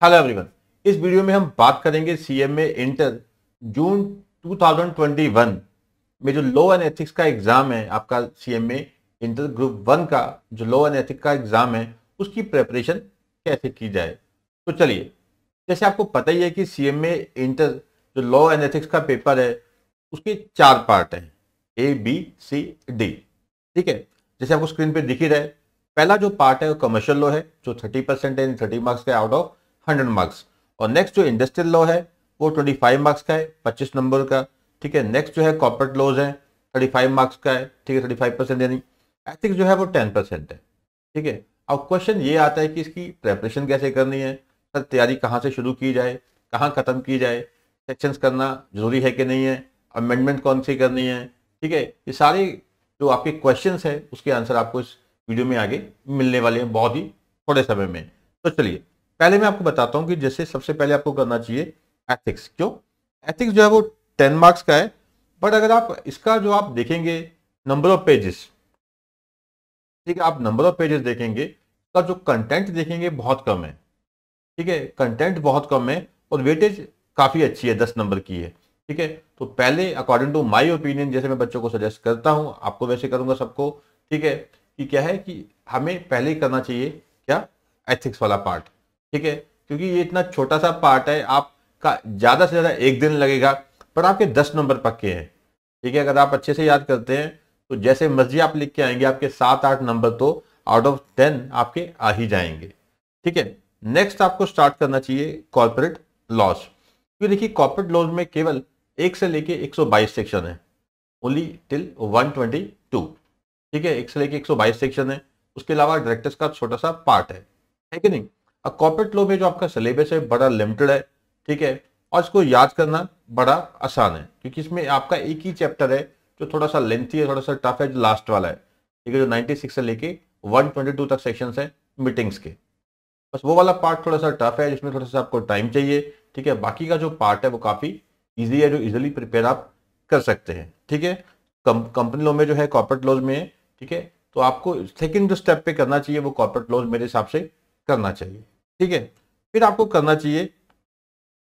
Hello everyone, इस video में हम बात करेंगे सीएमए इंटर जून 2021 में जो लॉ एंड एथिक्स का एग्जाम है, आपका सीएमए इंटर ग्रुप 1 का जो लॉ एंड एथिक्स का एग्जाम है उसकी प्रिपरेशन कैसे की जाए। तो चलिए, जैसे आपको पता ही है कि सीएमए इंटर जो लॉ एंड एथिक्स का पेपर है उसके 4 पार्ट हैं, ABCD। ठीक है, जैसे आपको स्क्रीन पे दिख ही रहा है। पहला जो पार्ट है वो कमर्शियल लॉ है जो 30% है, 30 मार्क्स का आउट ऑफ 100 मार्क्स। और नेक्स्ट जो इंडस्ट्रियल लॉ है वो 25 मार्क्स का है, 25 नंबर का। ठीक है, नेक्स्ट जो है कॉर्पोरेट लॉज है, 35 मार्क्स का है। ठीक है, 35% यानी एथिक्स जो है वो 10% है। ठीक है, अब क्वेश्चन ये आता है कि इसकी प्रेपरेशन कैसे करनी है, सर तैयारी कहाँ से शुरू की जाए, कहाँ खत्म की जाए, सेक्शंस करना जरूरी है कि नहीं है, अमेंडमेंट कौन सी करनी है। ठीक है, ये सारे जो आपके क्वेश्चंस है उसके आंसर आपको इस वीडियो में आगे मिलने वाले हैं बहुत ही थोड़े समय में। तो चलिए, पहले मैं आपको बताता हूं कि जैसे सबसे पहले आपको करना चाहिए एथिक्स। क्यों? एथिक्स जो है वो 10 मार्क्स का है, बट अगर आप इसका जो आप देखेंगे नंबर ऑफ पेजेस, ठीक है, आप नंबर ऑफ पेजेस देखेंगे, इसका जो कंटेंट देखेंगे बहुत कम है। ठीक है, कंटेंट बहुत कम है और वेटेज काफी अच्छी है, 10 नंबर की है। ठीक है, तो पहले अकॉर्डिंग टू माय ओपिनियन, जैसे मैं बच्चों को सजेस्ट करता हूं, आपको वैसे करूंगा सबको। ठीक है, कि क्या है कि हमें पहले ही करना चाहिए क्या, एथिक्स वाला पार्ट। ठीक है, क्योंकि ये इतना छोटा सा पार्ट है, आपका ज्यादा से ज्यादा 1 दिन लगेगा, पर आपके 10 नंबर पक्के हैं। ठीक है, अगर आप अच्छे से याद करते हैं तो जैसे मर्जी आप लिख के आएंगे, आपके 7-8 नंबर तो आउट ऑफ 10 आपके आ ही जाएंगे। ठीक है, नेक्स्ट आपको स्टार्ट करना चाहिए कॉर्पोरेट लॉस। क्योंकि देखिए, कॉर्पोरेट लॉज में केवल 1 से लेके 122 सेक्शन है, ओनली टिल 122। ठीक है, 1 से लेके 122 सेक्शन है, उसके अलावा डायरेक्टर्स का छोटा सा पार्ट है कि नहीं। अब कॉर्पोरेट लॉ में जो आपका सिलेबस है बड़ा लिमिटेड है। ठीक है, और इसको याद करना बड़ा आसान है, क्योंकि इसमें आपका एक ही चैप्टर है जो थोड़ा सा लेंथी है, थोड़ा सा टफ है, जो लास्ट वाला है। ठीक है, जो 96 से लेके 122 तक सेक्शन है मीटिंग्स के, बस वो वाला पार्ट थोड़ा सा टफ है, जिसमें थोड़ा सा आपको टाइम चाहिए। ठीक है, बाकी का जो पार्ट है वो काफी इजी है, जो इजीली प्रिपेयर आप कर सकते हैं। ठीक है, कंपनी लॉ में जो है, कॉर्पोरेट लॉज में, ठीक है, तो आपको सेकंड जो स्टेप पे करना चाहिए वो कॉर्पोरेट लॉज मेरे हिसाब से करना चाहिए। ठीक है, फिर आपको करना चाहिए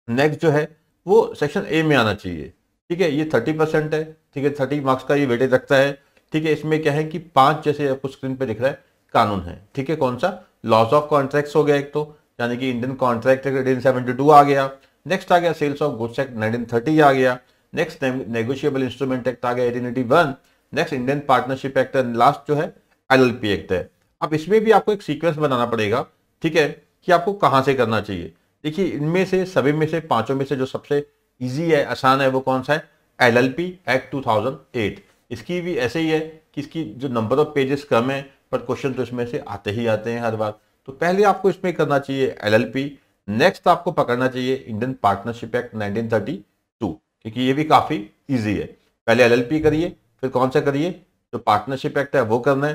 नेक्स्ट जो है वो सेक्शन ए में आना चाहिए। ठीक है, ये 30% है। ठीक है, 30 मार्क्स का ये वेटेज रखता है। ठीक है, इसमें क्या है कि 5 जैसे आपको स्क्रीन पे दिख रहा है कानून है। ठीक है, कौन सा, लॉस ऑफ कॉन्ट्रैक्ट्स हो गया एक तो, यानी कि इंडियन कॉन्ट्रैक्ट एक्ट 1872 आ गया। नेक्स्ट आ गया सेल्स ऑफ गुड्स एक्ट 1930 आ गया। नेक्स्ट नेगोशिएबल इंस्ट्रूमेंट एक्ट आ गया 1881। Next Indian partnership act, and last जो है LLP एक्ट है। अब इसमें भी आपको एक सीक्वेंस बनाना पड़ेगा। ठीक है, कि आपको कहां से करना चाहिए। देखिए, इनमें से सभी में से, पांचों में से जो सबसे इजी है, आसान है, वो कौन सा है, LLP एक्ट 2008। इसकी भी ऐसे ही है कि इसकी जो नंबर ऑफ पेजेस कम है, पर क्वेश्चन तो इसमें से आते ही आते हैं हर बार। तो पहले आपको इसमें करना चाहिए LLP। नेक्स्ट आपको पकड़ना चाहिए इंडियन पार्टनरशिप एक्ट 1932, क्योंकि ये भी काफी इजी है। पहले LLP करिए, फिर कौन सा करिए, जो पार्टनरशिप एक्ट है वो करना है।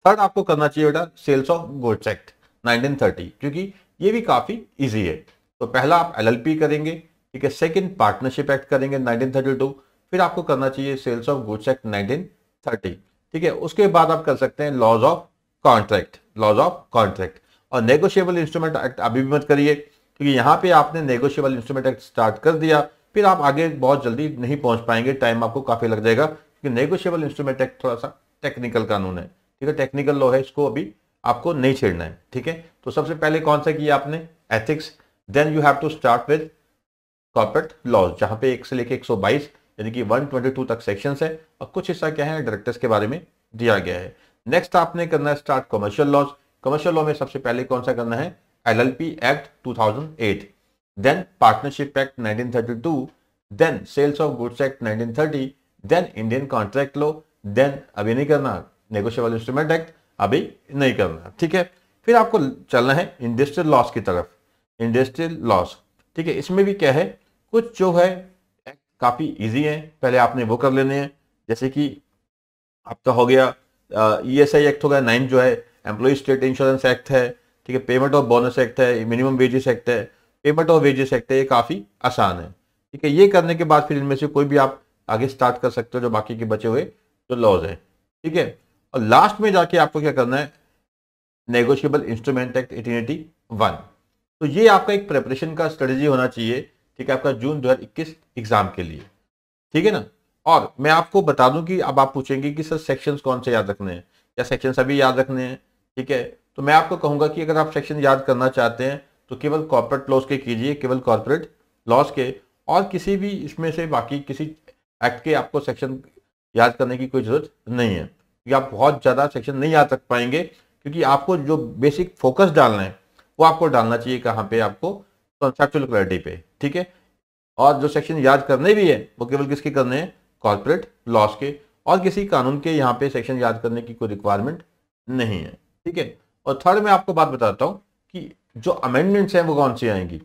थर्ड आपको करना चाहिए बेटा सेल्स ऑफ गुड्स एक्ट 1930, क्योंकि ये भी काफी इजी है। तो पहला आप LLP करेंगे, ठीक है, सेकंड पार्टनरशिप एक्ट करेंगे 1932, फिर आपको करना चाहिए सेल्स ऑफ गुड्स एक्ट 1930। ठीक है, उसके बाद आप कर सकते हैं laws of contract, laws of contract. और नेगोशिएबल इंस्ट्रूमेंट एक्ट अभी भी मत करिए, क्योंकि यहाँ पे आपने नेगोशिएबल इंस्ट्रूमेंट एक्ट स्टार्ट कर दिया, फिर आप आगे बहुत जल्दी नहीं पहुंच पाएंगे, टाइम आपको काफी लग जाएगा, क्योंकि नेगोशिएबल इंस्ट्रूमेंट एक्ट थोड़ा सा टेक्निकल कानून है। ठीक है, टेक्निकल लॉ है, इसको अभी आपको नहीं छेड़ना है। ठीक है, तो सबसे पहले कौन सा किया आपने, ethics. Then you have to start with corporate laws, जहां पे 1 से लेके 122 यानी कि 122 तक सेक्शंस है, और कुछ हिस्सा क्या है डायरेक्टर्स के बारे में दिया गया है। नेक्स्ट आपने करना है start commercial laws. Commercial law में सबसे पहले कौन सा करना है, LLP act 2008, then partnership act 1932, then sales of goods act 1930, then Indian contract law, then अभी नहीं करना नेगोशिएबल इंस्ट्रूमेंट एक्ट, अभी नहीं करना। ठीक है, फिर आपको चलना है इंडस्ट्रियल लॉस की तरफ, इंडस्ट्रियल लॉस। ठीक है, इसमें भी क्या है, कुछ जो है काफी इजी है, पहले आपने वो कर लेने हैं। जैसे कि आपका हो गया ESI एक्ट हो गया 9 जो है, एम्प्लॉय स्टेट इंश्योरेंस एक्ट है। ठीक है, पेमेंट ऑफ बोनस एक्ट है, मिनिमम वेजेस एक्ट है, पेमेंट ऑफ वेजेस एक्ट है, ये काफी आसान है। ठीक है, ये करने के बाद फिर इनमें से कोई भी आप आगे स्टार्ट कर सकते हो, जो बाकी के बचे हुए जो लॉज है। ठीक है, और लास्ट में जाके आपको क्या करना है, नेगोशिएबल इंस्ट्रूमेंट एक्ट 1881। तो ये आपका एक प्रिपरेशन का स्ट्रेटेजी होना चाहिए, ठीक है, आपका जून 2021 एग्जाम के लिए, ठीक है ना। और मैं आपको बता दूं कि अब आप पूछेंगे कि सर सेक्शंस कौन से याद रखने हैं, या सेक्शन सभी याद रखने हैं, ठीक है। तो मैं आपको कहूंगा कि अगर आप सेक्शन याद करना चाहते हैं तो केवल कॉर्पोरेट लॉस के कीजिए, केवल कॉर्पोरेट लॉस के, और किसी भी इसमें से बाकी किसी एक्ट के आपको सेक्शन याद करने की कोई जरूरत नहीं है, क्योंकि आप बहुत ज़्यादा सेक्शन नहीं याद रख पाएंगे, क्योंकि आपको जो बेसिक फोकस डालना है वो आपको डालना चाहिए कहाँ पे, आपको कॉन्सेप्चुअल क्लैरिटी पे, ठीक है। और जो सेक्शन याद करने भी है वो केवल किसके करने हैं, कॉर्पोरेट लॉस के, और किसी कानून के यहाँ पे सेक्शन याद करने की कोई रिक्वायरमेंट नहीं है, ठीक है। और थर्ड मैं आपको बात बताता हूँ कि जो अमेंडमेंट्स हैं वो कौन सी आएंगी।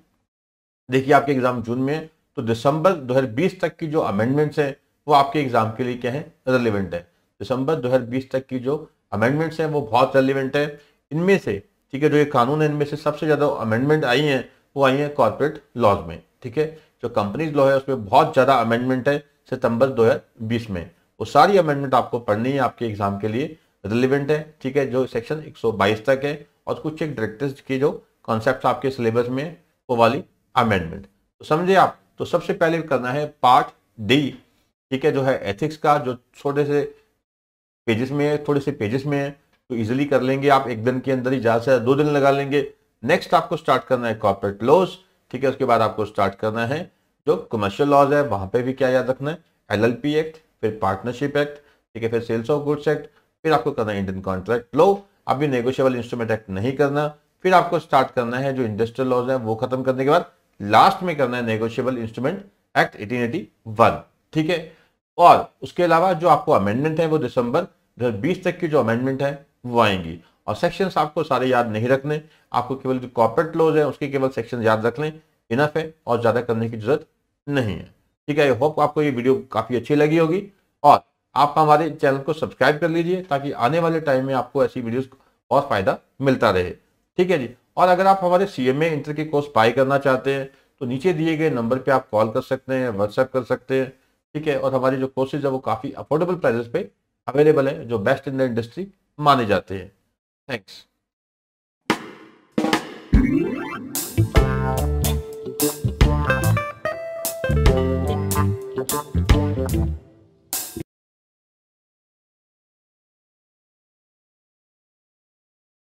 देखिए आपके एग्जाम जून में है, तो दिसंबर 2020 तक की जो अमेंडमेंट्स हैं वो आपके एग्जाम के लिए क्या है, रेलिवेंट है। दिसंबर 2020 तक की जो अमेंडमेंट्स हैं वो बहुत रेलिवेंट है। इनमें से, ठीक है, जो ये कानून है इनमें से सबसे ज्यादा अमेंडमेंट आई हैं वो आई हैं कॉर्पोरेट लॉज में, ठीक है। जो कंपनीज लॉ है उसमें बहुत ज्यादा अमेंडमेंट है सितंबर 2020 में। वो सारी अमेंडमेंट आपको पढ़नी है, आपके एग्जाम के लिए रिलेवेंट है, ठीक है। जो सेक्शन 122 तक है, और कुछ एक डायरेक्टर्स की जो कॉन्सेप्ट आपके सिलेबस में है वो वाली अमेंडमेंट, तो समझे आप। तो सबसे पहले करना है पार्ट डी, ठीक है, जो है एथिक्स का, जो छोटे से पेजेस में है, थोड़े से पेजेस में है, तो इजीली कर लेंगे आप एक दिन के अंदर ही, ज्यादा से 2 दिन लगा लेंगे। नेक्स्ट आपको स्टार्ट करना है कॉर्पोरेट लॉज, ठीक है। उसके बाद आपको स्टार्ट करना है जो कमर्शियल लॉज है, वहां पे भी क्या याद रखना है, एलएलपी एक्ट, फिर पार्टनरशिप एक्ट, ठीक है, फिर सेल्स ऑफ गुड्स एक्ट, फिर आपको करना है इंडियन कॉन्ट्रैक्ट लॉ। अभी नेगोशिएबल इंस्ट्रूमेंट एक्ट नहीं करना। फिर आपको स्टार्ट करना है जो इंडस्ट्रियल लॉज है वो खत्म करने के बाद लास्ट में करना है नेगोशिएबल इंस्ट्रूमेंट एक्ट 1881, ठीक है। और उसके अलावा जो आपको अमेंडमेंट है वो दिसंबर 2020 तक की जो अमेंडमेंट है वो आएंगी। और सेक्शंस आपको सारे याद नहीं रखने, आपको केवल जो कॉर्पोरेट लॉज है उसके केवल सेक्शन याद रख लें, इनफ है, और ज्यादा करने की जरूरत नहीं है, ठीक है। आई होप आपको ये वीडियो काफी अच्छी लगी होगी, और आप हमारे चैनल को सब्सक्राइब कर लीजिए ताकि आने वाले टाइम में आपको ऐसी वीडियोस और फायदा मिलता रहे, ठीक है जी। और अगर आप हमारे सीएमए इंटर के कोर्स बाय करना चाहते हैं तो नीचे दिए गए नंबर पे आप कॉल कर सकते हैं, व्हाट्सएप कर सकते हैं, ठीक है। और हमारी जो कोर्सेज है वो काफी अफोर्डेबल प्राइसेस पे अवेलेबल है, जो बेस्ट इन द इंडस्ट्री माने जाते हैं। थैंक्स।